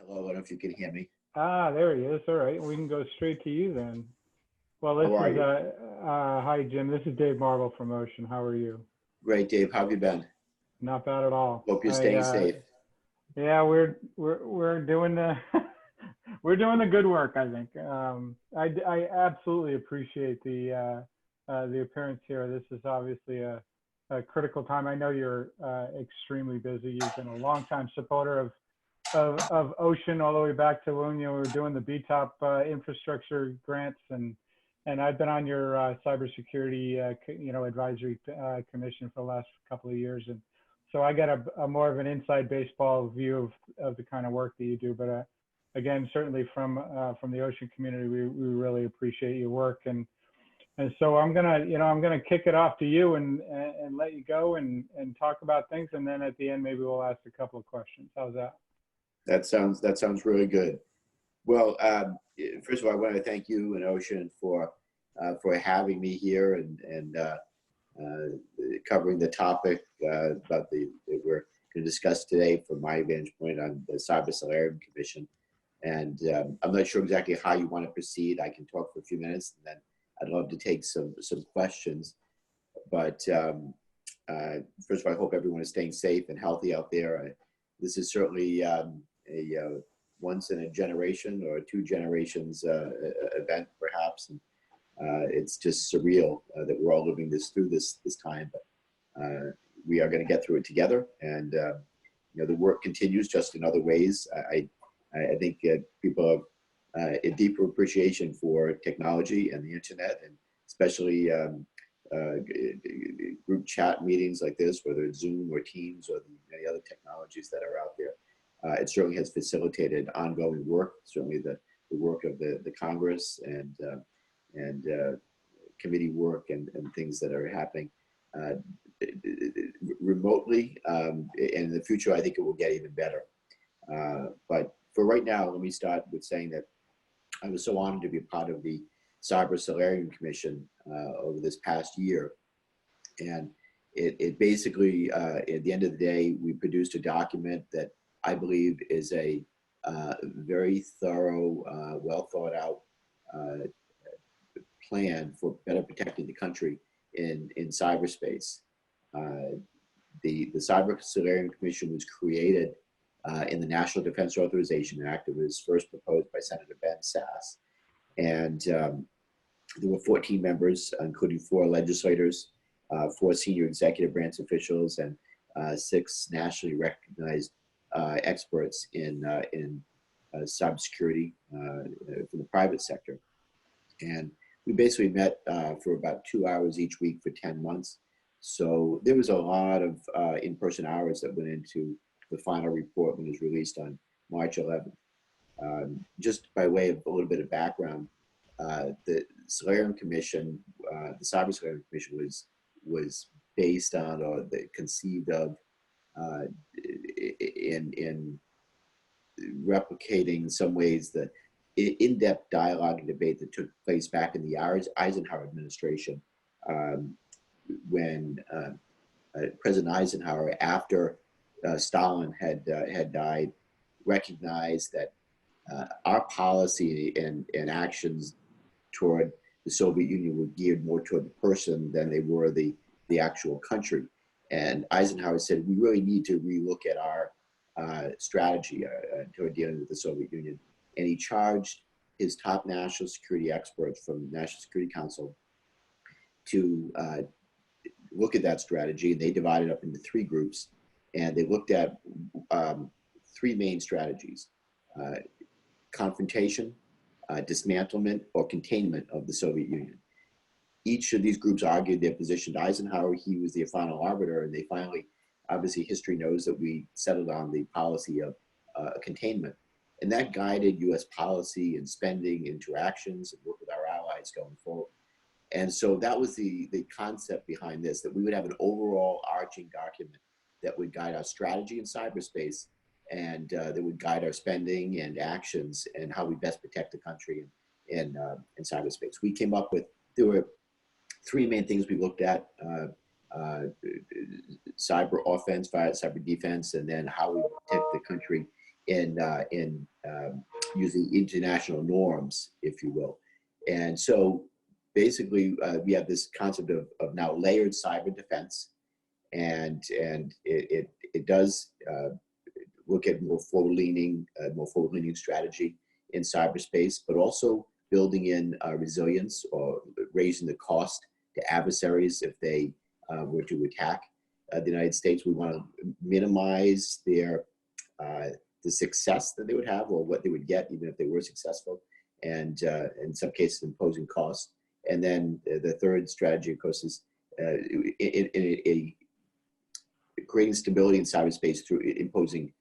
Hello, I don't know if you can hear me. Ah, there he is. All right, we can go straight to you then. Well, this How are is you? hi Jim. This is Dave Marble from Ocean. How are you? Great, Dave. How have you been? Not bad at all. Hope you're staying safe. Yeah, we're doing the we're doing the good work. I think. I absolutely appreciate the appearance here. This is obviously a critical time. I know you're extremely busy. You've been a longtime supporter of Ocean all the way back to when we were doing the BTOP infrastructure grants, and I've been on your cybersecurity advisory commission for the last couple of years, and so I got a more of an inside baseball view of the kind of work that you do. But again, certainly from the Ocean community, we really appreciate your work, and so I'm gonna kick it off to you and let you go and talk about things, and then at the end maybe we'll ask a couple of questions. How's that? That sounds really good. Well, first of all, I want to thank you and Ocean for having me here and covering the topic that we're going to discuss today from my vantage point on the Cyber Solarium Commission. And I'm not sure exactly how you want to proceed. I can talk for a few minutes, and then I'd love to take some questions. But first of all, I hope everyone is staying safe and healthy out there. This is certainly a once in a generation or two generations event, perhaps. And it's just surreal that we're all living through this time, but we are going to get through it together. And the work continues just in other ways. I think people have a deeper appreciation for technology and the internet, and especially group chat meetings like this, whether it's Zoom or Teams or the many other technologies that are out there. It certainly has facilitated ongoing work, certainly the work of the Congress and committee work and things that are happening remotely. And in the future, I think it will get even better. But for right now, let me start with saying that I was so honored to be a part of the Cyber Solarium Commission over this past year. And it basically, at the end of the day, we produced a document that I believe is a very thorough, well thought out plan for better protecting the country in cyberspace. The Cyber Solarium Commission was created in the National Defense Authorization Act. It was first proposed by Senator Ben Sasse. And there were 14 members, including 4 legislators, 4 senior executive branch officials, and 6 nationally recognized experts in cybersecurity from the private sector. And we basically met for about 2 hours each week for 10 months. So there was a lot of in-person hours that went into the final report when it was released on March 11th. Just by way of a little bit of background, the Solarium Commission, the Cyber Solarium Commission was based on or conceived of in replicating in some ways the in-depth dialogue and debate that took place back in the Eisenhower administration when President Eisenhower, after Stalin had died, recognized that our policy and actions toward the Soviet Union were geared more toward the person than they were the actual country. And Eisenhower said, we really need to relook at our strategy toward dealing with the Soviet Union. And he charged his top national security experts from the National Security Council to look at that strategy. And they divided up into 3 groups. And they looked at 3 main strategies: confrontation, dismantlement, or containment of the Soviet Union. Each of these groups argued their position to Eisenhower. He was the final arbiter, and they finally, obviously history knows that we settled on the policy of containment. And that guided US policy and spending interactions and work with our allies going forward. And so that was the concept behind this, that we would have an overall arching document that would guide our strategy in cyberspace and that would guide our spending and actions and how we best protect the country in cyberspace. We came up with, there were 3 main things we looked at: cyber offense, cyber defense, and then how we protect the country in using international norms, if you will. And so basically, we have this concept of now layered cyber defense, and it does look at more forward-leaning strategy in cyberspace, but also building in resilience or raising the cost to adversaries if they were to attack the United States. We want to minimize their the success that they would have or what they would get even if they were successful, and in some cases imposing costs. And then the third strategy, of course, is creating stability in cyberspace through imposing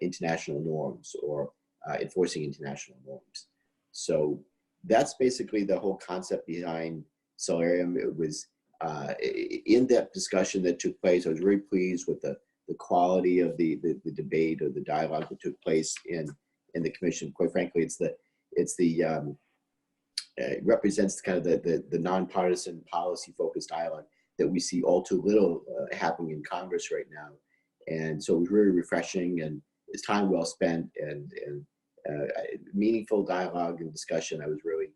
international norms or enforcing international norms. So that's basically the whole concept behind Solarium. It was in-depth discussion that took place. I was very pleased with the quality of the debate or the dialogue that took place in the commission. Quite frankly, it represents kind of the nonpartisan, policy-focused dialogue that we see all too little happening in Congress right now. And so it was really refreshing, and it's time well spent and meaningful dialogue and discussion. I was really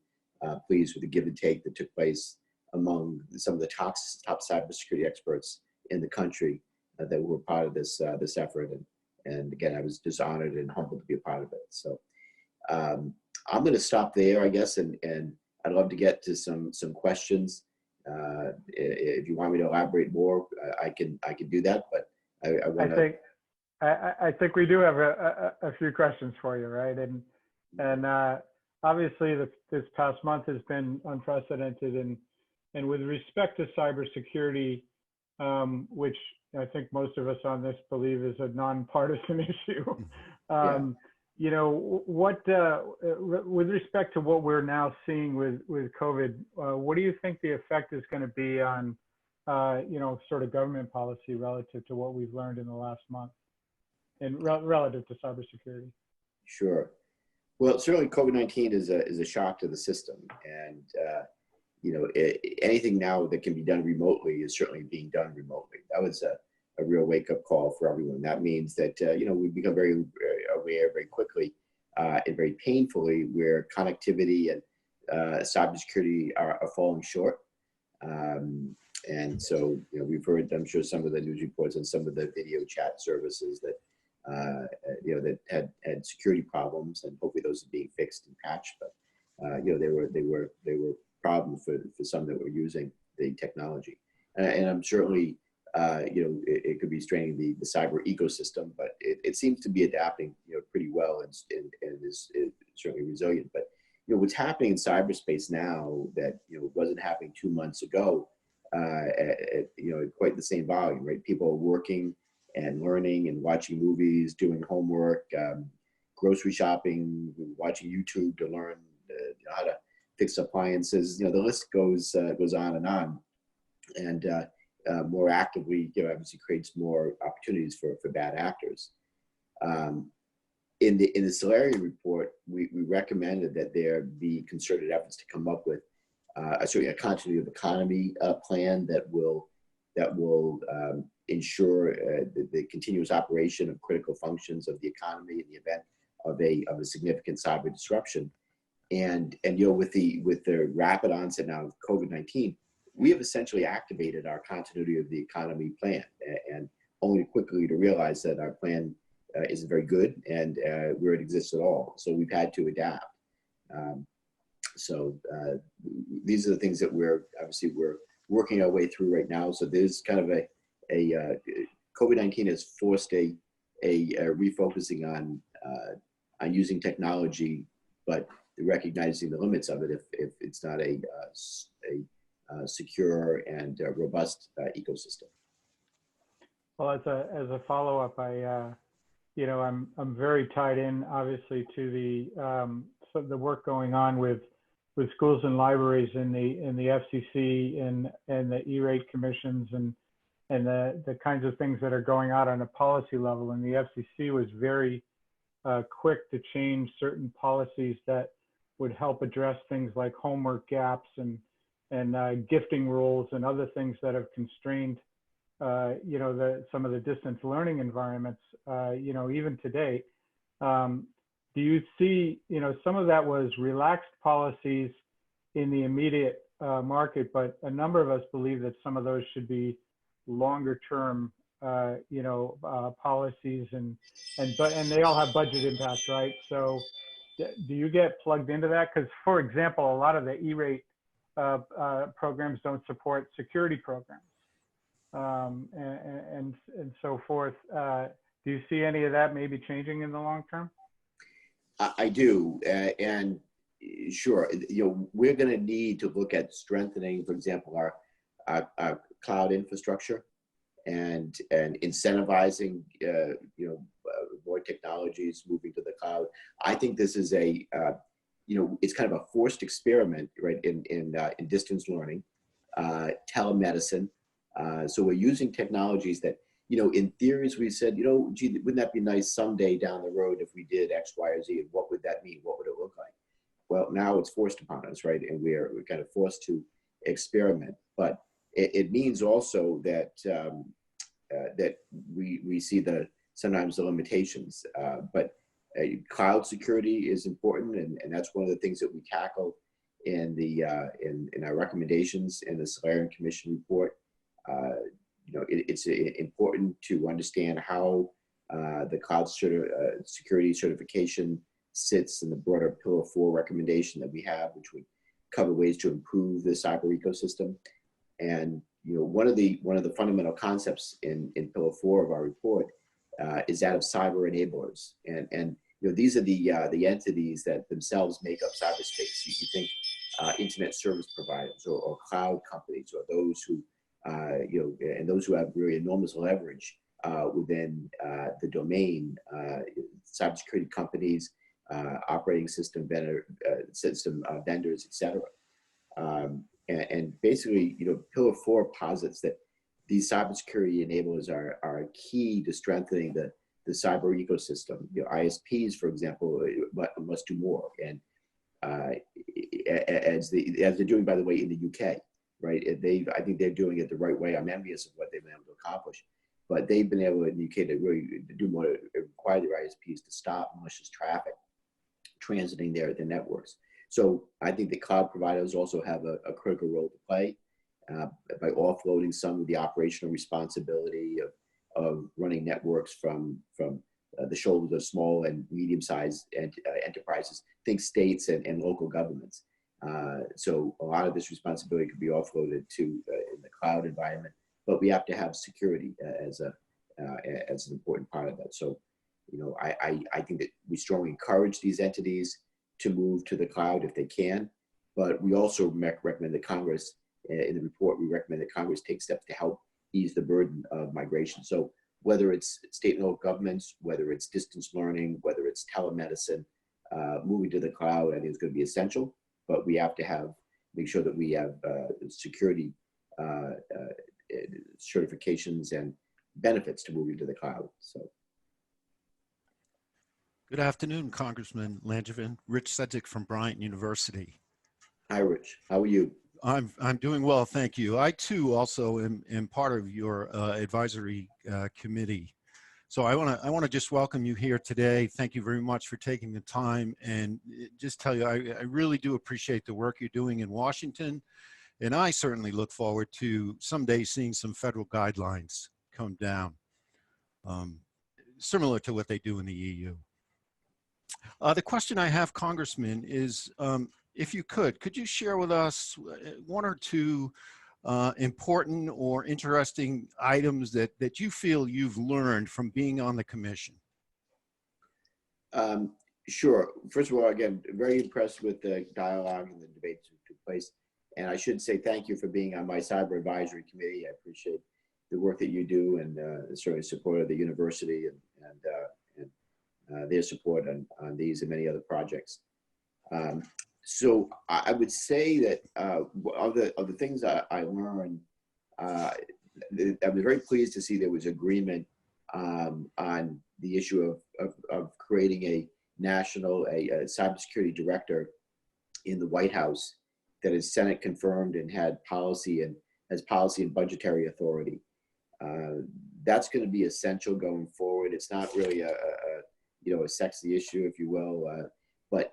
pleased with the give and take that took place among some of the top cybersecurity experts in the country that were part of this effort. And again, I was just honored and humbled to be a part of it. So I'm going to stop there, I guess, and I'd love to get to some questions. If you want me to elaborate more, I can do that. But I want to. I think we do have a few questions for you, right? And obviously this past month has been unprecedented, and with respect to cybersecurity, which I think most of us on this believe is a nonpartisan issue. You know, what with respect to what we're now seeing with COVID, what do you think the effect is going to be on you know, sort of government policy relative to what we've learned in the last month, and relative to cybersecurity? Sure. Well, certainly COVID-19 is a shock to the system, and you know, anything now that can be done remotely is certainly being done remotely. That was a real wake-up call for everyone. That means that you know, we've become very aware very quickly and very painfully where connectivity and cybersecurity are falling short. And so, you know, we've heard, I'm sure, some of the news reports on some of the video chat services that you know, that had security problems, and hopefully those are being fixed and patched. But you know, they were problems for some that were using the technology, and I'm certainly you know, it could be straining the cyber ecosystem, but it seems to be adapting, you know, pretty well, and is certainly resilient. But you know, what's happening in cyberspace now that, you know, wasn't happening 2 months ago at you know, quite the same volume, right? People are working and learning and watching movies, doing homework, grocery shopping, watching YouTube to learn how to fix appliances. You know, the list goes on and on, and more actively, you know, obviously creates more opportunities for bad actors. In the Solarium report, we recommended that there be concerted efforts to come up with a continuity of economy plan that will ensure the continuous operation of critical functions of the economy in the event of a significant cyber disruption. And you know, with the rapid onset now of COVID-19, we have essentially activated our continuity of the economy plan, and only quickly to realize that our plan isn't very good and where it exists at all. So we've had to adapt. So these are the things that we're working our way through right now. So there's kind of a COVID-19 has forced a refocusing on using technology, but recognizing the limits of it if it's not a secure and robust ecosystem. Well, as a follow-up, you know, I'm very tied in, obviously, to the work going on with schools and libraries in the FCC and the ERate commissions and the kinds of things that are going on a policy level. And the FCC was very quick to change certain policies that would help address things like homework gaps and gifting rules and other things that have constrained, you know, some of the distance learning environments, you know, even to date. Do you see, some of that was relaxed policies in the immediate market, but a number of us believe that some of those should be longer term, policies and they all have budget impacts, right? So do you get plugged into that? Because, for example, a lot of the ERate programs don't support security programs, and so forth. Do you see any of that maybe changing in the long term? I do, and sure, we're going to need to look at strengthening, for example, our cloud infrastructure and incentivizing, more technologies moving to the cloud. I think this is it's kind of a forced experiment, right, in distance learning, telemedicine. So we're using technologies that, in theories, we said, gee, wouldn't that be nice someday down the road if we did X, Y, or Z? And what would that mean? What would it look like? Well, now it's forced upon us, right? And we're kind of forced to experiment. But it means also that that we see sometimes the limitations. But cloud security is important, and that's one of the things that we tackle in our recommendations in the Solarium Commission report. It's important to understand how the cloud security certification sits in the broader Pillar 4 recommendation that we have, which would cover ways to improve the cyber ecosystem. And one of the fundamental concepts in Pillar 4 of our report is that of cyber enablers. And these are the entities that themselves make up cyberspace. You think internet service providers or cloud companies, or those who and those who have really enormous leverage within the domain, cybersecurity companies, operating system vendors, et cetera. And basically, Pillar 4 posits that these cybersecurity enablers are key to strengthening the cyber ecosystem. ISPs, for example, must do more, and as they're doing, by the way, in the UK, right? I think they're doing it the right way. I'm envious of what they've been able to accomplish, but they've been able in the UK to really do more to require their ISPs to stop malicious traffic transiting their networks. So I think the cloud providers also have a critical role to play by offloading some of the operational responsibility of running networks from the shoulders of small and medium-sized enterprises, think states and local governments. So a lot of this responsibility could be offloaded to in the cloud environment, but we have to have security as an important part of that. So, I think that we strongly encourage these entities to move to the cloud if they can, but we also recommend that Congress, in the report, we recommend that Congress take steps to help ease the burden of migration. So whether it's state and local governments, whether it's distance learning, whether it's telemedicine, moving to the cloud, I think is going to be essential, but we have to make sure that we have security certifications and benefits to moving to the cloud. So. Good afternoon, Congressman Langevin. Rich Sedgwick from Bryant University. Hi, Rich. How are you? I'm doing well, thank you. I too also am part of your advisory committee. So I want to just welcome you here today. Thank you very much for taking the time, and just tell you I really do appreciate the work you're doing in Washington, and I certainly look forward to someday seeing some federal guidelines come down, similar to what they do in the EU. The question I have, Congressman, is if you could you share with us one or two important or interesting items that you feel you've learned from being on the commission? Sure. First of all, again, very impressed with the dialogue and the debates that took place. And I should say thank you for being on my cyber advisory committee. I appreciate the work that you do, and certainly support of the university and their support on these and many other projects. So I would say that of the things I learned, I was very pleased to see there was agreement on the issue of creating a national cybersecurity director in the White House that is Senate confirmed and has policy and budgetary authority. That's going to be essential going forward. It's not really a sexy issue, if you will. But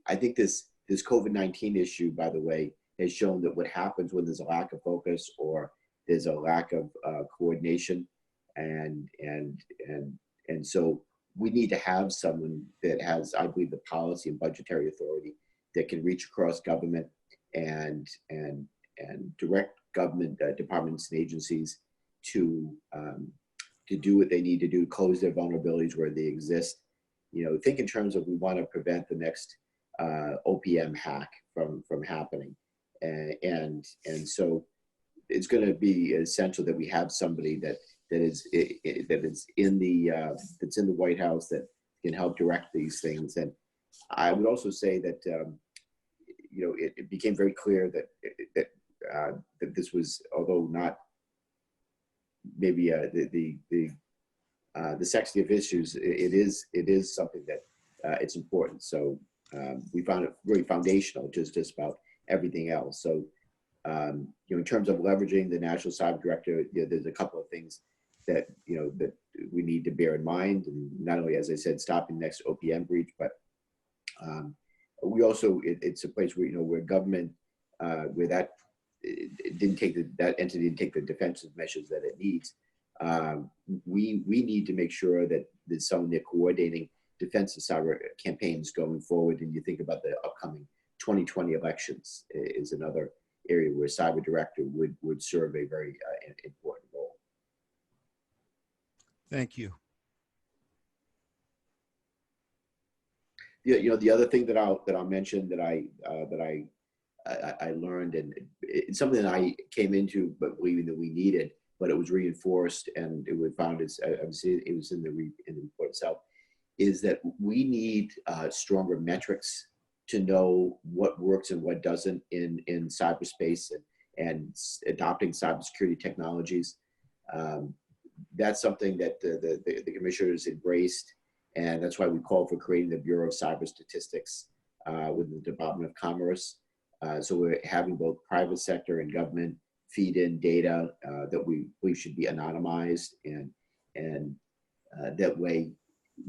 I think this COVID-19 issue, by the way, has shown that what happens when there's a lack of focus or there's a lack of coordination, and so we need to have someone that has, I believe, the policy and budgetary authority that can reach across government and direct government departments and agencies to do what they need to do, close their vulnerabilities where they exist. Think in terms of, we want to prevent the next OPM hack from happening, and so it's going to be essential that we have somebody that is in the White House that can help direct these things. And I would also say that it became very clear that this was, although not maybe the sexy of issues, it is something that it's important. So we found it really foundational, just about everything else. So in terms of leveraging the National Cyber Director, there's a couple of things that that we need to bear in mind, and not only, as I said, stopping the next OPM breach, but we also, it's a place where where government, where that that entity didn't take the defensive measures that it needs. We need to make sure that there's someone there coordinating defensive cyber campaigns going forward. And you think about the upcoming 2020 elections is another area where cyber director would serve a very important role. Thank you. Yeah, the other thing that I'll mention that I learned, and it's something that I came into but believing that we needed, but it was reinforced, and it was found, as obviously it was in the report itself, is that we need stronger metrics to know what works and what doesn't in cyberspace and adopting cybersecurity technologies. That's something that the commissioners embraced, and that's why we called for creating the Bureau of Cyber Statistics within the Department of Commerce. So we're having both private sector and government feed in data that we believe should be anonymized, and that way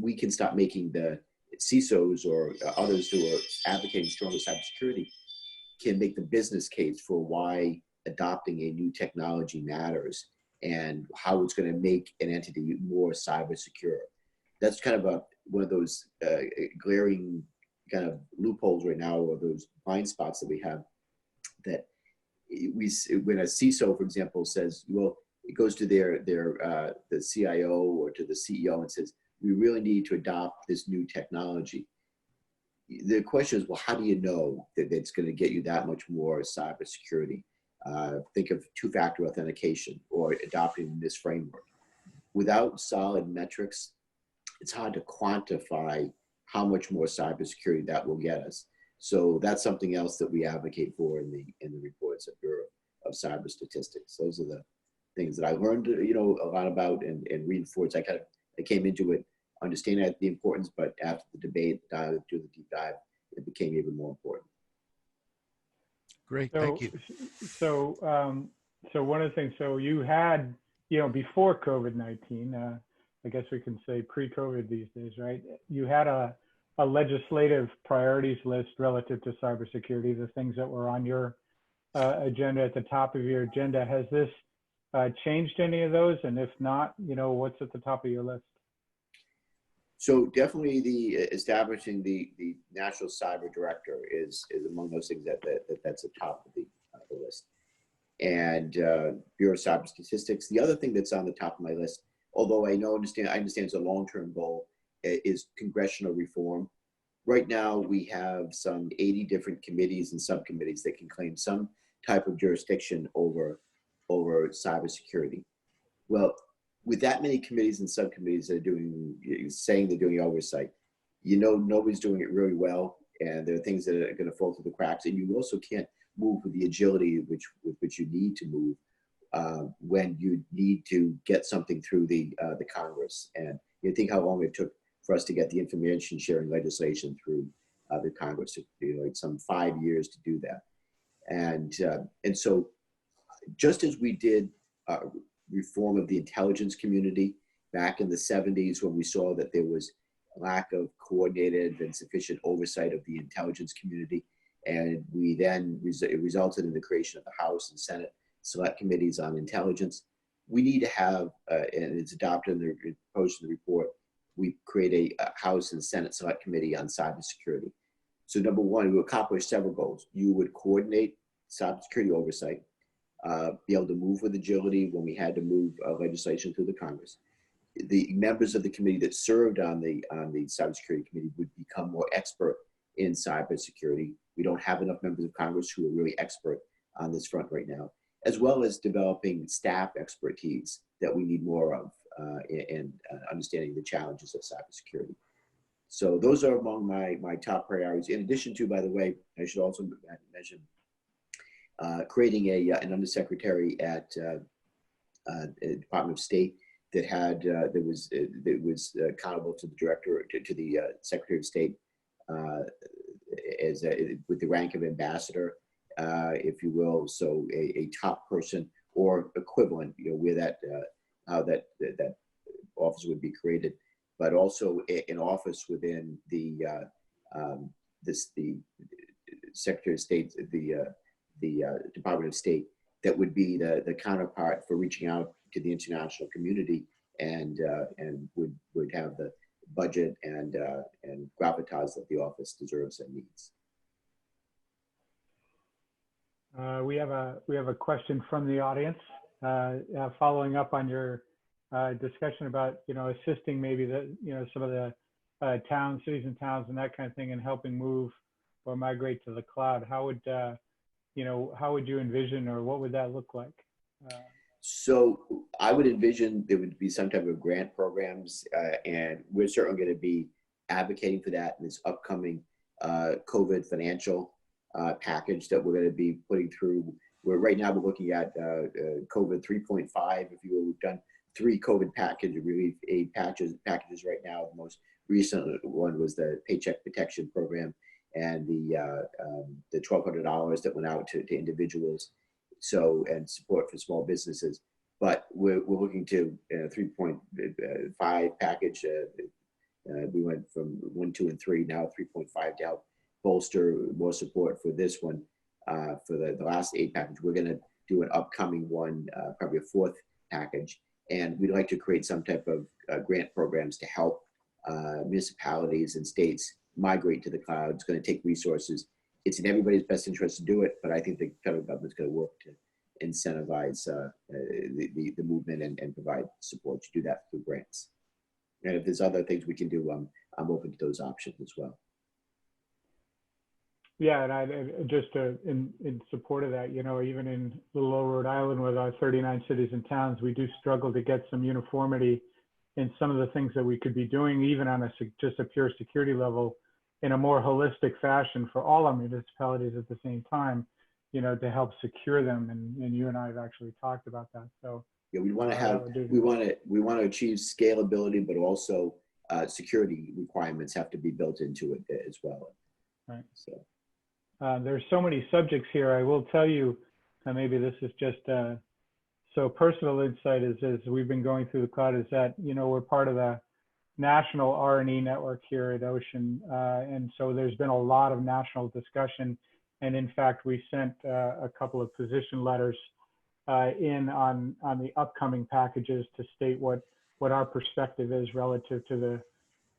we can stop making the CISOs or others who are advocating stronger cybersecurity can make the business case for why adopting a new technology matters and how it's going to make an entity more cyber secure. That's kind of one of those glaring kind of loopholes right now, or those blind spots that we have, that when a CISO, for example, says, well, it goes to the CIO or to the CEO and says, we really need to adopt this new technology. The question is, well, how do you know that it's going to get you that much more cybersecurity? Think of two-factor authentication or adopting this framework. Without solid metrics, it's hard to quantify how much more cybersecurity that will get us. So that's something else that we advocate for in the reports of Bureau of Cyber Statistics. Those are the things that I learned, a lot about, and reading reports. I came into it understanding the importance, but after the debate, do the deep dive, it became even more important. Great, thank you. So one of the things, so you had, before COVID-19, I guess we can say pre-COVID these days, right? You had a legislative priorities list relative to cybersecurity, the things that were on your agenda, at the top of your agenda. Has this changed any of those? And if not, what's at the top of your list? So definitely establishing the National Cyber Director is among those things that's the top of the list. And Bureau of Cyber Statistics. The other thing that's on the top of my list, although I understand it's a long-term goal, is congressional reform. Right now, we have some 80 different committees and subcommittees that can claim some type of jurisdiction over cybersecurity. Well, with that many committees and subcommittees that are saying they're doing oversight, nobody's doing it really well, and there are things that are going to fall through the cracks, and you also can't move with the agility with which you need to move when you need to get something through the Congress. And you think how long it took for us to get the information sharing legislation through the Congress. It's some 5 years to do that. And so just as we did reform of the intelligence community back in the 70s, when we saw that there was lack of coordinated and sufficient oversight of the intelligence community. And we then it resulted in the creation of the House and Senate Select Committees on Intelligence. We need to have, and it's adopted in the proposed in the report, we create a House and Senate Select Committee on Cybersecurity. So number one, we accomplish several goals. You would coordinate cybersecurity oversight, be able to move with agility when we had to move legislation through the Congress. The members of the committee that served on the cybersecurity committee would become more expert in cybersecurity. We don't have enough members of Congress who are really expert on this front right now, as well as developing staff expertise that we need more of in understanding the challenges of cybersecurity. So those are among my top priorities. In addition to, by the way, I should also mention creating an undersecretary at the Department of State that had that was accountable to the director, to the Secretary of State, with the rank of ambassador, if you will. So a top person or equivalent, where that how that office would be created, but also an office within the Secretary of State, the Department of State, that would be the counterpart for reaching out to the international community and would have the budget and gravitas that the office deserves and needs. We have a question from the audience, following up on your discussion about assisting maybe some of the cities and towns and that kind of thing, and helping move or migrate to the cloud. How would how would you envision, or what would that look like? So I would envision there would be some type of grant programs, and we're certainly going to be advocating for that in this upcoming COVID financial package that we're going to be putting through. Right now we're looking at COVID 3.5, if you will. We've done 3 COVID package relief aid packages right now. The most recent one was the Paycheck Protection Program, and the $1,200 that went out to individuals, and support for small businesses. But we're looking to 3.5 package. We went from 1, 2, and 3, now 3.5 to help bolster more support for this one. For the last aid package, we're going to do an upcoming one, probably a 4th package, and we'd like to create some type of grant programs to help municipalities and states migrate to the cloud. It's going to take resources. It's in everybody's best interest to do it, but I think the federal government's going to work to incentivize the movement and provide support to do that through grants. And if there's other things we can do, I'm open to those options as well. Yeah, and I just in support of that, even in little old Rhode Island with our 39 cities and towns, we do struggle to get some uniformity in some of the things that we could be doing, even on just a pure security level, in a more holistic fashion for all our municipalities at the same time, to help secure them. And you and I have actually talked about that. So yeah, we want to have, we want to achieve scalability, but also security requirements have to be built into it as well. Right. So there's so many subjects here. I will tell you, maybe this is just so personal insight as we've been going through the cloud, is that we're part of the national R&E network here at Ocean, and so there's been a lot of national discussion. And in fact, we sent a couple of position letters in on the upcoming packages to state what our perspective is relative to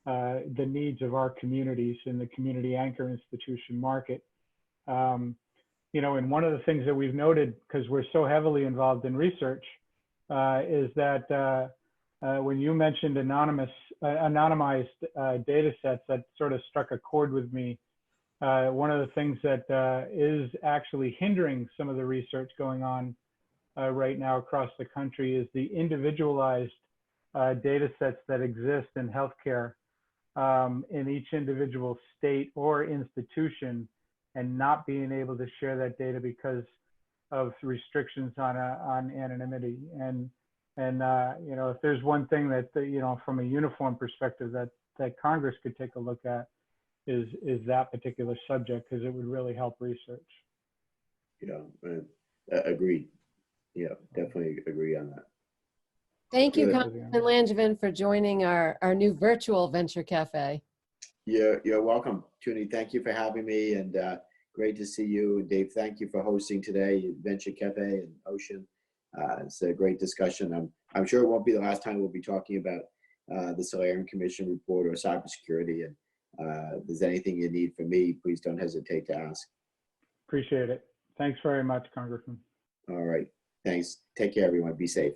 the needs of our communities in the community anchor institution market. And one of the things that we've noted, because we're so heavily involved in research, is that when you mentioned anonymized data sets, that sort of struck a chord with me. One of the things that is actually hindering some of the research going on right now across the country is the individualized data sets that exist in healthcare in each individual state or institution, and not being able to share that data because of restrictions on anonymity. And if there's one thing that from a uniform perspective that Congress could take a look at, is that particular subject, because it would really help research. Yeah, agreed. Yeah, definitely agree on that. Thank you, Good. Congressman Langevin, for joining our new virtual Venture Cafe. You're welcome, Tuni. Thank you for having me, and great to see you. And Dave, thank you for hosting today, Venture Cafe and Ocean. It's a great discussion. I'm sure it won't be the last time we'll be talking about the Solarium Commission report or cybersecurity. And if there's anything you need from me, please don't hesitate to ask. Appreciate it. Thanks very much, Congressman. All right. Thanks. Take care, everyone. Be safe.